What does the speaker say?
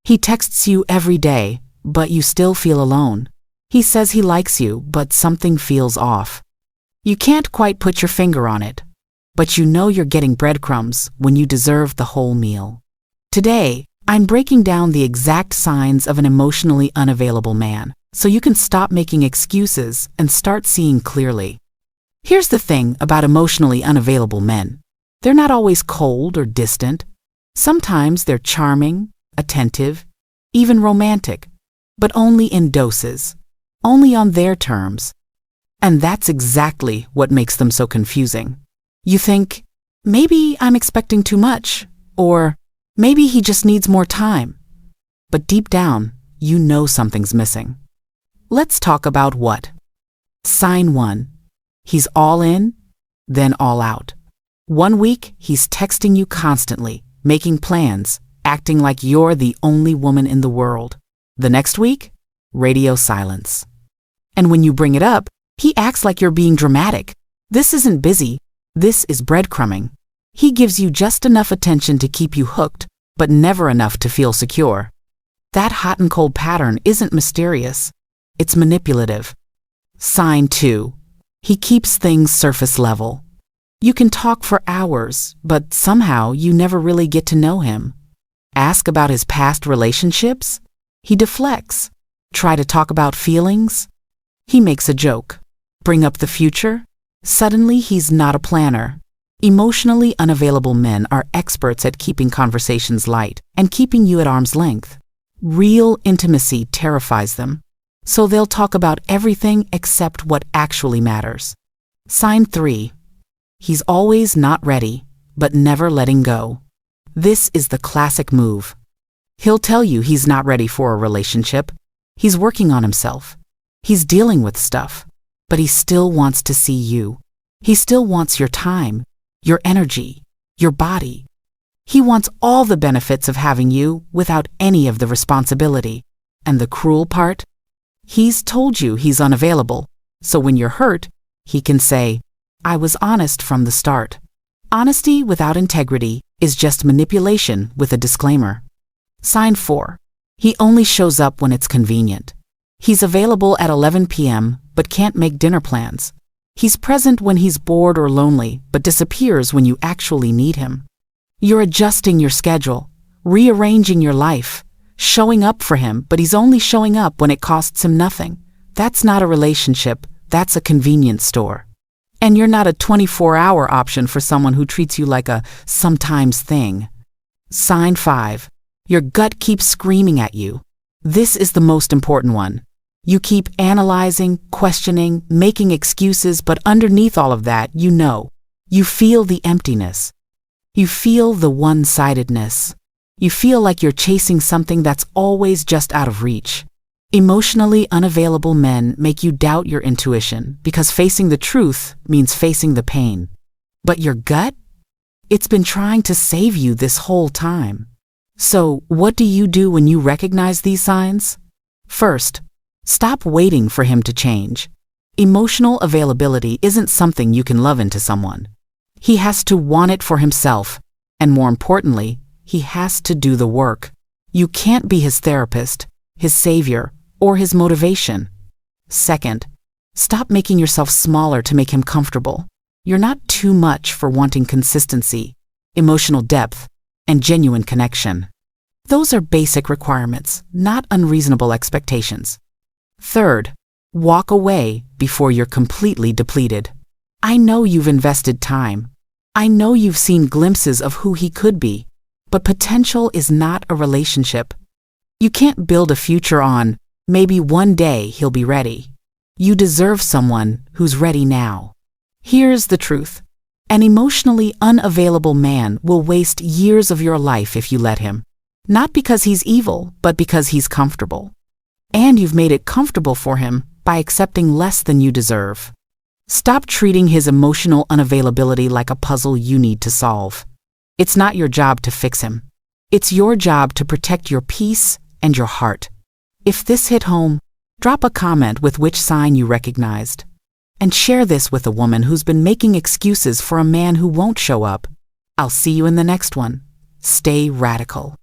He texts you every day, but you still feel alone. He says he likes you, but something feels off. You can't quite put your finger on it, but you know you're getting breadcrumbs when you deserve the whole meal. Today, I'm breaking down the exact signs of an emotionally unavailable man, so you can stop making excuses and start seeing clearly. Here's the thing about emotionally unavailable men. They're not always cold or distant. Sometimes they're charming, attentive, even romantic, but only in doses, only on their terms. And that's exactly what makes them so confusing. You think, maybe I'm expecting too much, or maybe he just needs more time. But deep down, you know something's missing. Let's talk about what? Sign 1. He's all in, then all out. 1 week, he's texting you constantly, making plans, acting like you're the only woman in the world. The next week, radio silence. And when you bring it up, he acts like you're being dramatic. This isn't busy, this is breadcrumbing. He gives you just enough attention to keep you hooked, but never enough to feel secure. That hot and cold pattern isn't mysterious, it's manipulative. Sign 2. He keeps things surface level. You can talk for hours, but somehow you never really get to know him. Ask about his past relationships? He deflects. Try to talk about feelings? He makes a joke. Bring up the future? Suddenly he's not a planner. Emotionally unavailable men are experts at keeping conversations light and keeping you at arm's length. Real intimacy terrifies them, so they'll talk about everything except what actually matters. Sign 3. He's always not ready, but never letting go. This is the classic move. He'll tell you he's not ready for a relationship. He's working on himself. He's dealing with stuff, but he still wants to see you. He still wants your time, your energy, your body. He wants all the benefits of having you without any of the responsibility. And the cruel part? He's told you he's unavailable, so when you're hurt, he can say, I was honest from the start. Honesty without integrity is just manipulation with a disclaimer. Sign 4. He only shows up when it's convenient. He's available at 11 p.m. but can't make dinner plans. He's present when he's bored or lonely, but disappears when you actually need him. You're adjusting your schedule, rearranging your life, showing up for him, but he's only showing up when it costs him nothing. That's not a relationship, that's a convenience store. And you're not a 24-hour option for someone who treats you like a sometimes thing. Sign 5. Your gut keeps screaming at you. This is the most important one. You keep analyzing, questioning, making excuses, but underneath all of that, you know. You feel the emptiness. You feel the one-sidedness. You feel like you're chasing something that's always just out of reach. Emotionally unavailable men make you doubt your intuition because facing the truth means facing the pain. But your gut? It's been trying to save you this whole time. So, what do you do when you recognize these signs? First, stop waiting for him to change. Emotional availability isn't something you can love into someone. He has to want it for himself, and more importantly, he has to do the work. You can't be his therapist, his savior, or his motivation. Second, stop making yourself smaller to make him comfortable. You're not too much for wanting consistency, emotional depth, and genuine connection. Those are basic requirements, not unreasonable expectations. Third, walk away before you're completely depleted. I know you've invested time. I know you've seen glimpses of who he could be, but potential is not a relationship. You can't build a future on, maybe one day he'll be ready. You deserve someone who's ready now. Here's the truth. An emotionally unavailable man will waste years of your life if you let him. Not because he's evil, but because he's comfortable. And you've made it comfortable for him by accepting less than you deserve. Stop treating his emotional unavailability like a puzzle you need to solve. It's not your job to fix him. It's your job to protect your peace and your heart. If this hit home, drop a comment with which sign you recognized. And share this with a woman who's been making excuses for a man who won't show up. I'll see you in the next one. Stay radical.